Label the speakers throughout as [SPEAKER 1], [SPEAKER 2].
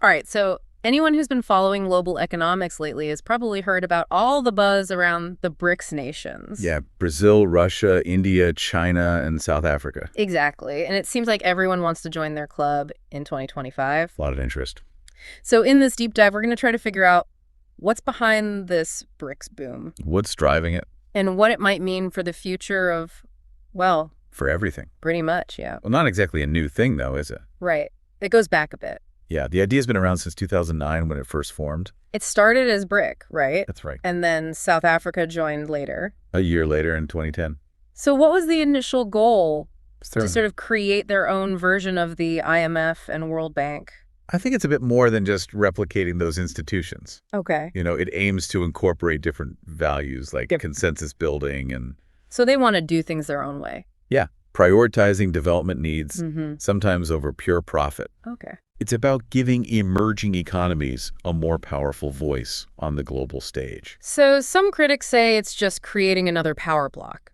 [SPEAKER 1] All right, so anyone who's been following global economics lately has probably heard about all the buzz around the BRICS nations.
[SPEAKER 2] Yeah, Brazil, Russia, India, China, and South Africa.
[SPEAKER 1] Exactly. And it seems like everyone wants to join their club in 2025.
[SPEAKER 2] A lot of interest.
[SPEAKER 1] So in this deep dive, we're going to try to figure out what's behind this BRICS boom
[SPEAKER 2] What's driving it?
[SPEAKER 1] and what it might mean for the future of, well,
[SPEAKER 2] For everything.
[SPEAKER 1] pretty much, yeah.
[SPEAKER 2] Well, not exactly a new thing, though, is it?
[SPEAKER 1] Right. It goes back a bit.
[SPEAKER 2] Yeah, the idea's been around since 2009 when it first formed.
[SPEAKER 1] It started as BRIC, right?
[SPEAKER 2] That's right.
[SPEAKER 1] And then South Africa joined later.
[SPEAKER 2] A year later in 2010.
[SPEAKER 1] So what was the initial goal?
[SPEAKER 2] So
[SPEAKER 1] To sort of create their own version of the IMF and World Bank.
[SPEAKER 2] I think it's a bit more than just replicating those institutions.
[SPEAKER 1] Okay.
[SPEAKER 2] You know, it aims to incorporate different values like consensus building and,
[SPEAKER 1] So they want to do things their own way.
[SPEAKER 2] yeah, prioritizing development needs,
[SPEAKER 1] Mm-hmm.
[SPEAKER 2] sometimes over pure profit.
[SPEAKER 1] Okay.
[SPEAKER 2] It's about giving emerging economies a more powerful voice on the global stage.
[SPEAKER 1] So some critics say it's just creating another power block,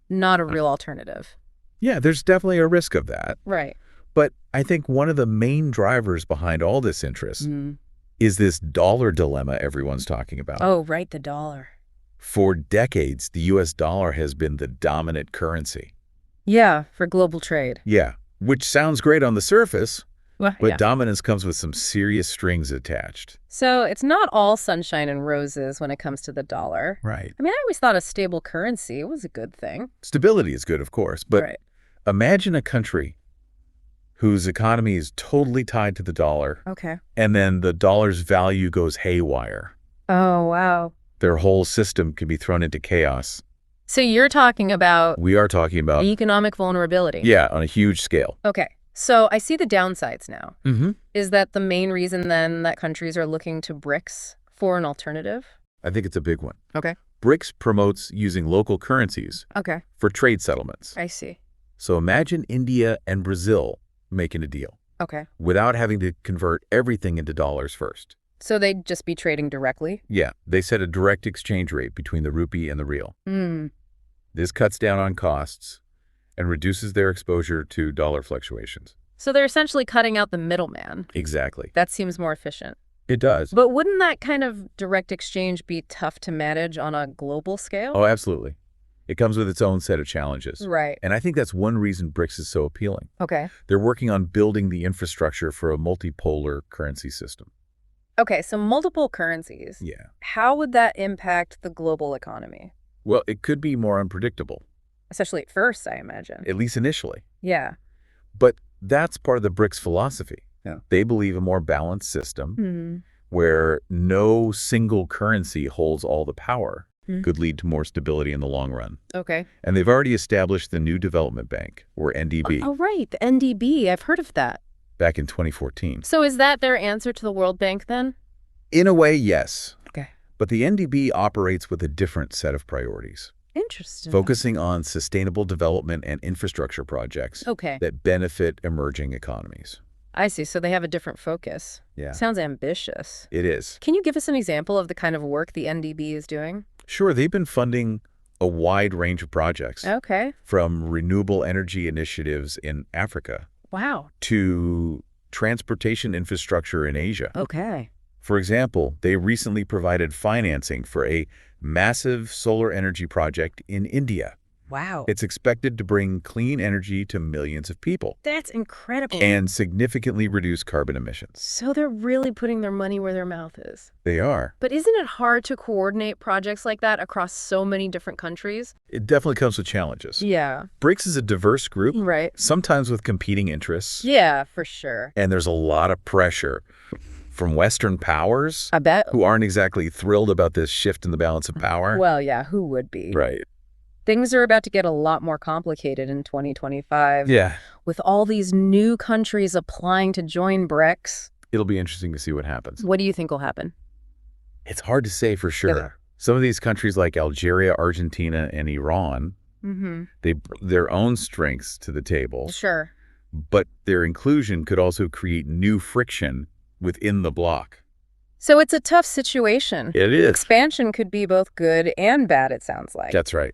[SPEAKER 1] not a real alternative.
[SPEAKER 2] Yeah, there's definitely a risk of that.
[SPEAKER 1] Right.
[SPEAKER 2] But I think one of the main drivers behind all this interest is this dollar dilemma everyone's talking about.
[SPEAKER 1] Oh, right, the dollar.
[SPEAKER 2] For decades, the U.S. dollar has been the dominant currency.
[SPEAKER 1] Yeah, for global trade.
[SPEAKER 2] Yeah, which sounds great on the surface,
[SPEAKER 1] Well,
[SPEAKER 2] but
[SPEAKER 1] yeah.
[SPEAKER 2] dominance comes with some serious strings attached.
[SPEAKER 1] So it's not all sunshine and roses when it comes to the dollar.
[SPEAKER 2] Right.
[SPEAKER 1] I mean, I always thought a stable currency was a good thing.
[SPEAKER 2] Stability is good, of course, but
[SPEAKER 1] Right.
[SPEAKER 2] imagine a country whose economy is totally tied to the dollar,
[SPEAKER 1] Okay.
[SPEAKER 2] and then the dollar's value goes haywire.
[SPEAKER 1] Oh, wow.
[SPEAKER 2] Their whole system can be thrown into chaos.
[SPEAKER 1] So you're talking about
[SPEAKER 2] We are talking about,
[SPEAKER 1] economic vulnerability.
[SPEAKER 2] yeah, on a huge scale.
[SPEAKER 1] Okay. So I see the downsides now.
[SPEAKER 2] Mm-hmm.
[SPEAKER 1] Is that the main reason then that countries are looking to BRICS for an alternative?
[SPEAKER 2] I think it's a big one.
[SPEAKER 1] Okay.
[SPEAKER 2] BRICS promotes using local currencies
[SPEAKER 1] Okay.
[SPEAKER 2] for trade settlements.
[SPEAKER 1] I see.
[SPEAKER 2] So imagine India and Brazil making a deal
[SPEAKER 1] Okay.
[SPEAKER 2] without having to convert everything into dollars first.
[SPEAKER 1] So they'd just be trading directly?
[SPEAKER 2] Yeah, they set a direct exchange rate between the rupee and the real.
[SPEAKER 1] Mm.
[SPEAKER 2] This cuts down on costs and reduces their exposure to dollar fluctuations.
[SPEAKER 1] So they're essentially cutting out the middleman.
[SPEAKER 2] Exactly.
[SPEAKER 1] That seems more efficient.
[SPEAKER 2] It does.
[SPEAKER 1] But wouldn't that kind of direct exchange be tough to manage on a global scale?
[SPEAKER 2] Oh, absolutely. It comes with its own set of challenges.
[SPEAKER 1] Right.
[SPEAKER 2] And I think that's one reason BRICS is so appealing.
[SPEAKER 1] Okay.
[SPEAKER 2] They're working on building the infrastructure for a multipolar currency system.
[SPEAKER 1] Okay, so multiple currencies.
[SPEAKER 2] Yeah.
[SPEAKER 1] How would that impact the global economy?
[SPEAKER 2] Well, it could be more unpredictable,
[SPEAKER 1] Especially at first, I imagine.
[SPEAKER 2] at least initially.
[SPEAKER 1] Yeah.
[SPEAKER 2] But that's part of the BRICS philosophy.
[SPEAKER 3] Yeah.
[SPEAKER 2] They believe a more balanced system
[SPEAKER 1] Hmm.
[SPEAKER 2] where no single currency holds all the power
[SPEAKER 1] Hmm.
[SPEAKER 2] could lead to more stability in the long run.
[SPEAKER 1] Okay.
[SPEAKER 2] And they've already established the New Development Bank, or NDB,
[SPEAKER 1] Oh, right. The NDB. I've heard of that.
[SPEAKER 2] back in 2014.
[SPEAKER 1] So is that their answer to the World Bank then?
[SPEAKER 2] In a way, yes.
[SPEAKER 1] Okay.
[SPEAKER 2] But the NDB operates with a different set of priorities,
[SPEAKER 1] Interesting.
[SPEAKER 2] focusing on sustainable development and infrastructure projects
[SPEAKER 1] Okay.
[SPEAKER 2] that benefit emerging economies.
[SPEAKER 1] I see. So they have a different focus.
[SPEAKER 2] Yeah,
[SPEAKER 1] Sounds ambitious.
[SPEAKER 2] it is.
[SPEAKER 1] Can you give us an example of the kind of work the NDB is doing?
[SPEAKER 2] Sure, they've been funding a wide range of projects,
[SPEAKER 1] Okay.
[SPEAKER 2] from renewable energy initiatives in Africa
[SPEAKER 1] Wow.
[SPEAKER 2] to transportation infrastructure in Asia.
[SPEAKER 1] Okay.
[SPEAKER 2] For example, they recently provided financing for a massive solar energy project in India.
[SPEAKER 1] Wow.
[SPEAKER 2] It's expected to bring clean energy to millions of people
[SPEAKER 1] That's incredible.
[SPEAKER 2] and significantly reduce carbon emissions.
[SPEAKER 1] So they're really putting their money where their mouth is.
[SPEAKER 2] They are.
[SPEAKER 1] But isn't it hard to coordinate projects like that across so many different countries?
[SPEAKER 2] It definitely comes with challenges.
[SPEAKER 1] Yeah.
[SPEAKER 2] BRICS is a diverse group,
[SPEAKER 1] Right.
[SPEAKER 2] sometimes with competing interests,
[SPEAKER 1] Yeah, for sure.
[SPEAKER 2] and there's a lot of pressure from Western powers
[SPEAKER 1] I bet.
[SPEAKER 2] who aren't exactly thrilled about this shift in the balance of power.
[SPEAKER 1] Well, yeah, who would be?
[SPEAKER 2] Right.
[SPEAKER 1] Things are about to get a lot more complicated in 2025.
[SPEAKER 2] Yeah.
[SPEAKER 1] With all these new countries applying to join BRICS.
[SPEAKER 2] It'll be interesting to see what happens.
[SPEAKER 1] What do you think will happen?
[SPEAKER 2] It's hard to say for sure.
[SPEAKER 1] Yeah.
[SPEAKER 2] Some of these countries like Algeria, Argentina, and Iran,
[SPEAKER 1] Mm-hmm.
[SPEAKER 2] they bring their own strengths to the table,
[SPEAKER 1] Sure.
[SPEAKER 2] but their inclusion could also create new friction within the bloc.
[SPEAKER 1] So it's a tough situation.
[SPEAKER 2] It is.
[SPEAKER 1] Expansion could be both good and bad, it sounds like.
[SPEAKER 2] That's right.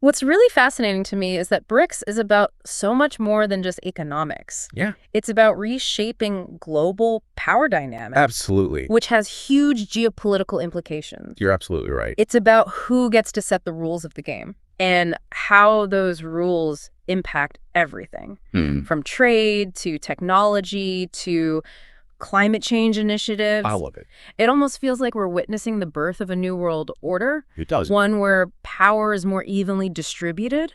[SPEAKER 1] What's really fascinating to me is that BRICS is about so much more than just economics.
[SPEAKER 2] Yeah.
[SPEAKER 1] It's about reshaping global power dynamics,
[SPEAKER 2] Absolutely.
[SPEAKER 1] which has huge geopolitical implications.
[SPEAKER 2] You're absolutely right.
[SPEAKER 1] It's about who gets to set the rules of the game and how those rules impact everything, from trade to technology to climate change initiatives.
[SPEAKER 2] I love it.
[SPEAKER 1] It almost feels like we're witnessing the birth of a new world order,
[SPEAKER 2] It does.
[SPEAKER 1] one where power is more evenly distributed.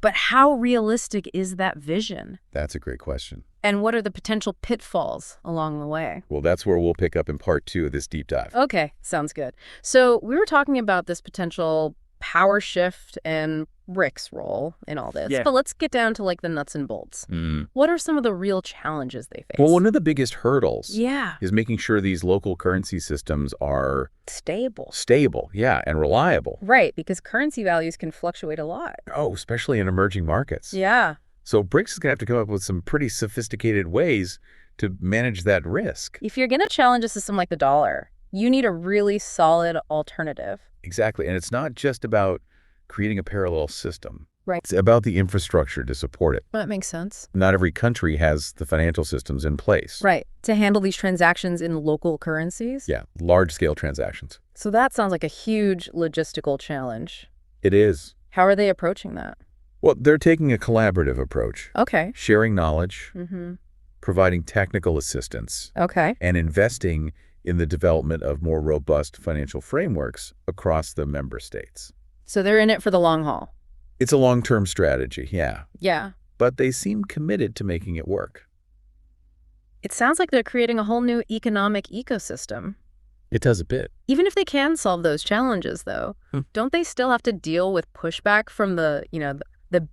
[SPEAKER 1] But how realistic is that vision?
[SPEAKER 2] That's a great question.
[SPEAKER 1] And what are the potential pitfalls along the way?
[SPEAKER 2] Well, that's where we'll pick up in part 2 of this deep dive.
[SPEAKER 1] Okay, sounds good. So we were talking about this potential power shift and BRICS role in all this.
[SPEAKER 2] Yeah.
[SPEAKER 1] But let's get down to like the nuts and bolts. What are some of the real challenges they face?
[SPEAKER 2] Well, one of the biggest hurdles
[SPEAKER 1] Yeah.
[SPEAKER 2] is making sure these local currency systems are
[SPEAKER 1] Stable.
[SPEAKER 2] yeah, and reliable.
[SPEAKER 1] Right, because currency values can fluctuate a lot.
[SPEAKER 2] Oh, especially in emerging markets.
[SPEAKER 1] Yeah.
[SPEAKER 2] So BRICS is going to have to come up with some pretty sophisticated ways to manage that risk.
[SPEAKER 1] If you're going to challenge a system like the dollar, you need a really solid alternative.
[SPEAKER 2] Exactly. And it's not just about creating a parallel system.
[SPEAKER 1] Right.
[SPEAKER 2] It's about the infrastructure to support it.
[SPEAKER 1] That makes sense.
[SPEAKER 2] Not every country has the financial systems in place.
[SPEAKER 1] Right. To handle these transactions in local currencies.
[SPEAKER 2] Yeah, large-scale transactions.
[SPEAKER 1] So that sounds like a huge logistical challenge.
[SPEAKER 2] It is.
[SPEAKER 1] How are they approaching that?
[SPEAKER 2] Well, they're taking a collaborative approach,
[SPEAKER 1] Okay.
[SPEAKER 2] sharing knowledge,
[SPEAKER 1] Mm-hmm.
[SPEAKER 2] providing technical assistance,
[SPEAKER 1] Okay.
[SPEAKER 2] and investing in the development of more robust financial frameworks across the member states.
[SPEAKER 1] So they're in it for the long haul.
[SPEAKER 2] It's a long-term strategy, yeah,
[SPEAKER 1] Yeah.
[SPEAKER 2] but they seem committed to making it work.
[SPEAKER 1] It sounds like they're creating a whole new economic ecosystem.
[SPEAKER 2] It does a bit.
[SPEAKER 1] Even if they can solve those challenges, though, don't they still have to deal with pushback from the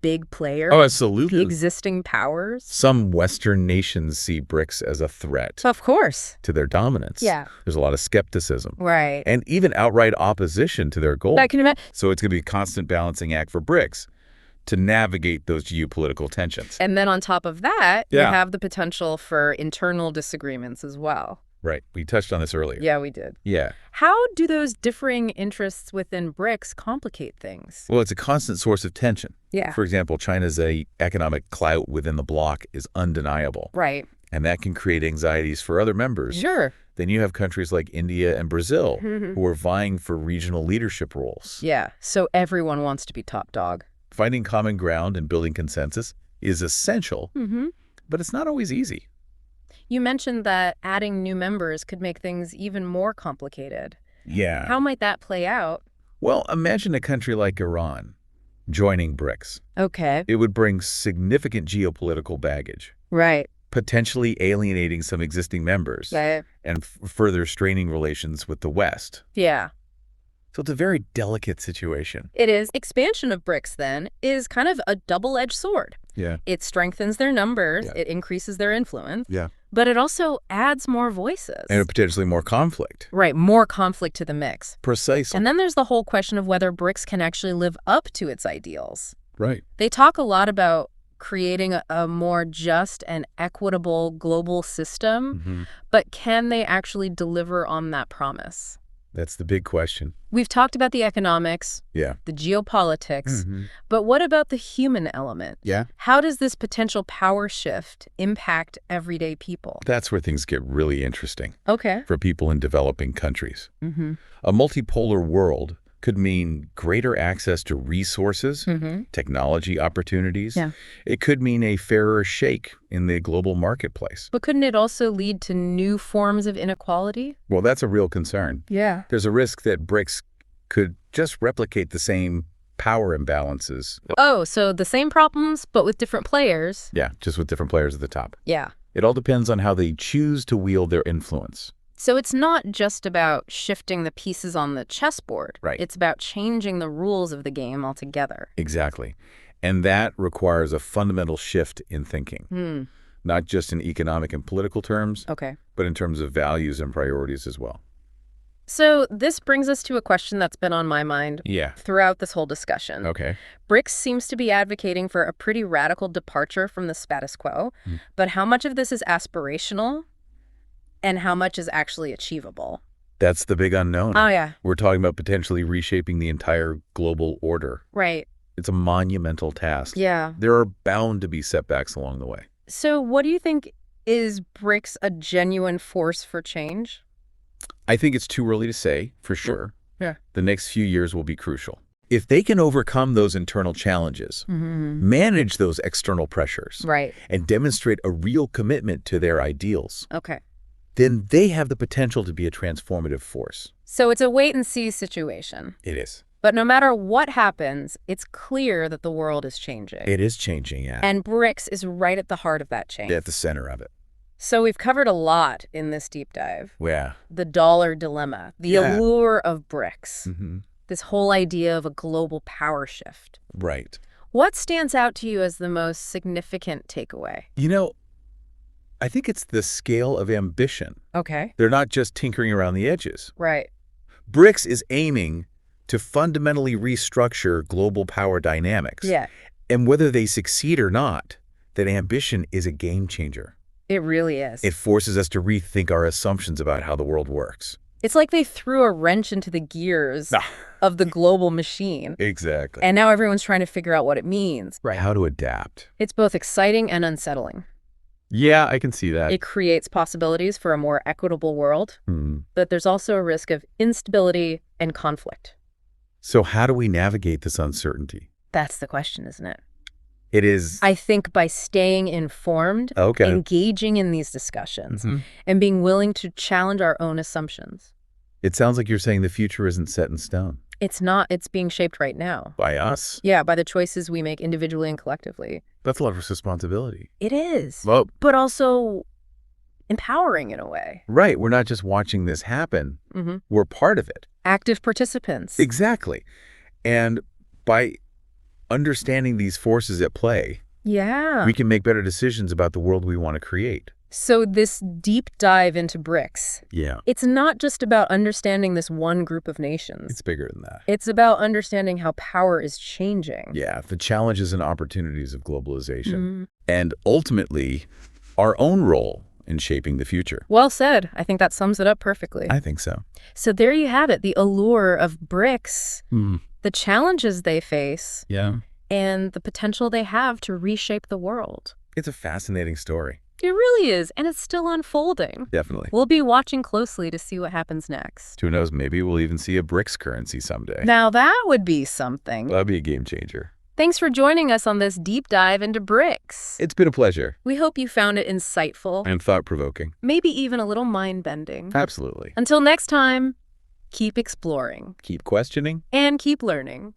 [SPEAKER 1] big players?
[SPEAKER 2] Oh,
[SPEAKER 1] The
[SPEAKER 2] absolutely.
[SPEAKER 1] existing powers?
[SPEAKER 2] Some Western nations see BRICS as a threat
[SPEAKER 1] Of course.
[SPEAKER 2] to their dominance.
[SPEAKER 1] Yeah.
[SPEAKER 2] There's a lot of skepticism
[SPEAKER 1] Right.
[SPEAKER 2] and even outright opposition to their goals.
[SPEAKER 1] I can imagine.
[SPEAKER 2] So it's going to be a constant balancing act for BRICS to navigate those geopolitical tensions.
[SPEAKER 1] And then on top of that, you
[SPEAKER 2] Yeah.
[SPEAKER 1] have the potential for internal disagreements as well.
[SPEAKER 2] Right. We touched on this earlier.
[SPEAKER 1] Yeah, we did.
[SPEAKER 2] Yeah.
[SPEAKER 1] How do those differing interests within BRICS complicate things?
[SPEAKER 2] Well, it's a constant source of tension.
[SPEAKER 1] Yeah.
[SPEAKER 2] For example, China's economic clout within the bloc is undeniable,
[SPEAKER 1] Right.
[SPEAKER 2] and that can create anxieties for other members.
[SPEAKER 1] Sure.
[SPEAKER 2] Then you have countries like India and Brazil
[SPEAKER 1] Mhm.
[SPEAKER 2] who are vying for regional leadership roles.
[SPEAKER 1] Yeah. So everyone wants to be top dog.
[SPEAKER 2] Finding common ground and building consensus is essential,
[SPEAKER 1] Mm-hmm.
[SPEAKER 2] but it's not always easy.
[SPEAKER 1] You mentioned that adding new members could make things even more complicated.
[SPEAKER 2] Yeah.
[SPEAKER 1] How might that play out?
[SPEAKER 2] Well, imagine a country like Iran joining BRICS.
[SPEAKER 1] Okay.
[SPEAKER 2] It would bring significant geopolitical baggage,
[SPEAKER 1] Right.
[SPEAKER 2] potentially alienating some existing members
[SPEAKER 1] Right.
[SPEAKER 2] and further straining relations with the West.
[SPEAKER 1] Yeah.
[SPEAKER 2] So it's a very delicate situation.
[SPEAKER 1] It is. Expansion of BRICS, then, is kind of a double-edged sword.
[SPEAKER 2] Yeah.
[SPEAKER 1] It strengthens their numbers,
[SPEAKER 2] Yeah.
[SPEAKER 1] it increases their influence,
[SPEAKER 2] Yeah.
[SPEAKER 1] but it also adds more voices.
[SPEAKER 2] And potentially more conflict.
[SPEAKER 1] Right, more conflict to the mix.
[SPEAKER 2] Precisely.
[SPEAKER 1] And then there's the whole question of whether BRICS can actually live up to its ideals.
[SPEAKER 2] Right.
[SPEAKER 1] They talk a lot about creating a more just and equitable global system, but can they actually deliver on that promise?
[SPEAKER 2] That's the big question.
[SPEAKER 1] We've talked about the economics,
[SPEAKER 2] Yeah.
[SPEAKER 1] the geopolitics, but what about the human element?
[SPEAKER 2] Yeah.
[SPEAKER 1] How does this potential power shift impact everyday people?
[SPEAKER 2] That's where things get really interesting
[SPEAKER 1] Okay.
[SPEAKER 2] for people in developing countries.
[SPEAKER 1] Mm-hmm.
[SPEAKER 2] A multipolar world could mean greater access to resources,
[SPEAKER 1] Mm-hmm.
[SPEAKER 2] technology opportunities.
[SPEAKER 1] Yeah.
[SPEAKER 2] It could mean a fairer shake in the global marketplace.
[SPEAKER 1] But couldn't it also lead to new forms of inequality?
[SPEAKER 2] Well, that's a real concern.
[SPEAKER 1] Yeah.
[SPEAKER 2] There's a risk that BRICS could just replicate the same power imbalances.
[SPEAKER 1] Oh, so the same problems, but with different players.
[SPEAKER 2] Yeah, just with different players at the top.
[SPEAKER 1] Yeah.
[SPEAKER 2] It all depends on how they choose to wield their influence.
[SPEAKER 1] So it's not just about shifting the pieces on the chessboard.
[SPEAKER 2] Right.
[SPEAKER 1] It's about changing the rules of the game altogether.
[SPEAKER 2] Exactly. And that requires a fundamental shift in thinking, not just in economic and political terms,
[SPEAKER 1] Okay.
[SPEAKER 2] but in terms of values and priorities as well.
[SPEAKER 1] So this brings us to a question that's been on my mind
[SPEAKER 2] Yeah.
[SPEAKER 1] throughout this whole discussion.
[SPEAKER 2] Okay.
[SPEAKER 1] BRICS seems to be advocating for a pretty radical departure from the status quo, but how much of this is aspirational and how much is actually achievable?
[SPEAKER 2] That's the big unknown.
[SPEAKER 1] Oh, yeah.
[SPEAKER 2] We're talking about potentially reshaping the entire global order.
[SPEAKER 1] Right.
[SPEAKER 2] It's a monumental task.
[SPEAKER 1] Yeah.
[SPEAKER 2] There are bound to be setbacks along the way.
[SPEAKER 1] So what do you think, is BRICS a genuine force for change?
[SPEAKER 2] I think it's too early to say, for sure.
[SPEAKER 1] Yeah.
[SPEAKER 2] The next few years will be crucial. If they can overcome those internal challenges, manage those external pressures,
[SPEAKER 1] Right.
[SPEAKER 2] and demonstrate a real commitment to their ideals,
[SPEAKER 1] Okay.
[SPEAKER 2] then they have the potential to be a transformative force.
[SPEAKER 1] So it's a wait-and-see situation.
[SPEAKER 2] It is.
[SPEAKER 1] But no matter what happens, it's clear that the world is changing.
[SPEAKER 2] It is changing, yeah.
[SPEAKER 1] And BRICS is right at the heart of that change.
[SPEAKER 2] At the center of it.
[SPEAKER 1] So we've covered a lot in this deep dive.
[SPEAKER 2] Yeah.
[SPEAKER 1] The dollar dilemma, the allure of BRICS, this whole idea of a global power shift.
[SPEAKER 2] Right.
[SPEAKER 1] What stands out to you as the most significant takeaway?
[SPEAKER 2] You know, I think it's the scale of ambition.
[SPEAKER 1] Okay.
[SPEAKER 2] They're not just tinkering around the edges.
[SPEAKER 1] Right.
[SPEAKER 2] BRICS is aiming to fundamentally restructure global power dynamics.
[SPEAKER 1] Yeah.
[SPEAKER 2] And whether they succeed or not, that ambition is a game changer.
[SPEAKER 1] It really is.
[SPEAKER 2] It forces us to rethink our assumptions about how the world works.
[SPEAKER 1] It's like they threw a wrench into the gears of the global machine.
[SPEAKER 2] Exactly.
[SPEAKER 1] And now everyone's trying to figure out what it means.
[SPEAKER 2] Right. How to adapt.
[SPEAKER 1] It's both exciting and unsettling.
[SPEAKER 2] Yeah, I can see that.
[SPEAKER 1] It creates possibilities for a more equitable world, but there's also a risk of instability and conflict.
[SPEAKER 2] So how do we navigate this uncertainty?
[SPEAKER 1] That's the question, isn't it?
[SPEAKER 2] It is.
[SPEAKER 1] I think by staying informed, engaging in these discussions, and being willing to challenge our own assumptions.
[SPEAKER 2] It sounds like you're saying the future isn't set in stone.
[SPEAKER 1] It's not. It's being shaped right now.
[SPEAKER 2] By us?
[SPEAKER 1] Yeah, by the choices we make individually and collectively.
[SPEAKER 2] That's a lot of responsibility.
[SPEAKER 1] It is.
[SPEAKER 2] Well,
[SPEAKER 1] but also empowering in a way.
[SPEAKER 2] Right. We're not just watching this happen. We're part of it.
[SPEAKER 1] Active participants.
[SPEAKER 2] Exactly. And by understanding these forces at play, we can make better decisions about the world we want to create.
[SPEAKER 1] So this deep dive into BRICS, it's not just about understanding this one group of nations.
[SPEAKER 2] It's bigger than that.
[SPEAKER 1] It's about understanding how power is changing.
[SPEAKER 2] Yeah, the challenges and opportunities of globalization. And ultimately, our own role in shaping the future.
[SPEAKER 1] Well said. I think that sums it up perfectly.
[SPEAKER 2] I think so.
[SPEAKER 1] So there you have it, the allure of BRICS, the challenges they face, and the potential they have to reshape the world.
[SPEAKER 2] It's a fascinating story.
[SPEAKER 1] It really is, and it's still unfolding.
[SPEAKER 2] Definitely.
[SPEAKER 1] We'll be watching closely to see what happens next.
[SPEAKER 2] Who knows, maybe we'll even see a BRICS currency someday.
[SPEAKER 1] Now that would be something.
[SPEAKER 2] That'd be a game changer.
[SPEAKER 1] Thanks for joining us on this deep dive into BRICS.
[SPEAKER 2] It's been a pleasure.
[SPEAKER 1] We hope you found it insightful.
[SPEAKER 2] And thought-provoking.
[SPEAKER 1] Maybe even a little mind-bending.
[SPEAKER 2] Absolutely.
[SPEAKER 1] Until next time, keep exploring.
[SPEAKER 2] Keep questioning.
[SPEAKER 1] And keep learning.